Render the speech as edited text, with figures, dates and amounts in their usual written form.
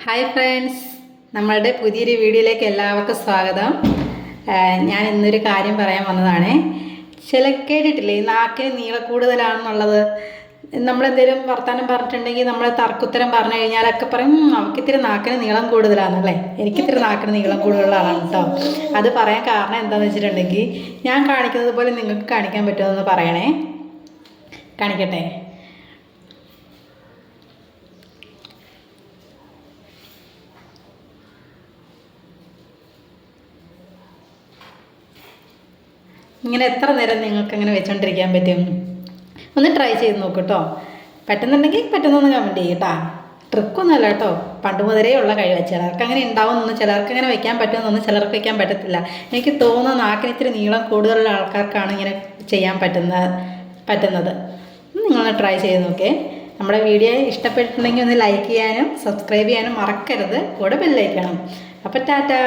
Hi friends, നമ്മളുടെ പുതിയൊരു വീഡിയോയിലേക്ക് എല്ലാവർക്കും സ്വാഗതം. ഞാൻ ഇന്നൊരു കാര്യം പറയാൻ വന്നതാണ്. കേട്ടിട്ടില്ലേ, നാക്കിന് നീളക്കൂടുതലാണെന്നുള്ളത്. നമ്മളെന്തെങ്കിലും വർത്തമാനം പറഞ്ഞിട്ടുണ്ടെങ്കിൽ നമ്മൾ തർക്കുത്തരം പറഞ്ഞു കഴിഞ്ഞാലൊക്കെ പറയും അവൾക്കിത്തിരി നാക്കിന് നീളം കൂടുതലാണെന്നല്ലേ. എനിക്കിത്തിരി നാക്കിന് നീളം കൂടുതലുള്ള ആളാണ് കേട്ടോ. അത് പറയാൻ കാരണം എന്താണെന്ന് വെച്ചിട്ടുണ്ടെങ്കിൽ, ഞാൻ കാണിക്കുന്നത് പോലെ നിങ്ങൾക്ക് കാണിക്കാൻ പറ്റുമെന്ന് പറയണേ. കാണിക്കട്ടെ. ഇങ്ങനെ എത്ര നേരം നിങ്ങൾക്ക് അങ്ങനെ വെച്ചുകൊണ്ടിരിക്കാൻ പറ്റും? ഒന്ന് ട്രൈ ചെയ്ത് നോക്കൂ കേട്ടോ. പറ്റുന്നുണ്ടെങ്കിൽ പറ്റുന്നൊന്ന് കമൻറ്റ് ചെയ്യും കേട്ടോ. ട്രിക്കൊന്നുമല്ല കേട്ടോ, പണ്ട് മുതലേ ഉള്ള കഴിവ്. ചിലർക്ക് അങ്ങനെ ഉണ്ടാവുമെന്നൊന്നും, ചിലർക്ക് അങ്ങനെ വയ്ക്കാൻ പറ്റുമെന്നൊന്നും, ചിലർക്ക് വയ്ക്കാൻ പറ്റത്തില്ല. എനിക്ക് തോന്നുന്നു നാക്കിന് ഇത്തിരി നീളം കൂടുതലുള്ള ആൾക്കാർക്കാണ് ഇങ്ങനെ ചെയ്യാൻ പറ്റുന്നത്. നിങ്ങളൊന്ന് ട്രൈ ചെയ്ത് നോക്കേ. നമ്മുടെ വീഡിയോ ഇഷ്ടപ്പെട്ടിട്ടുണ്ടെങ്കിൽ ഒന്ന് ലൈക്ക് ചെയ്യാനും സബ്സ്ക്രൈബ് ചെയ്യാനും മറക്കരുത്. കൂടെ ബെല്ലൈക്കണം. അപ്പോൾ ടാറ്റാ.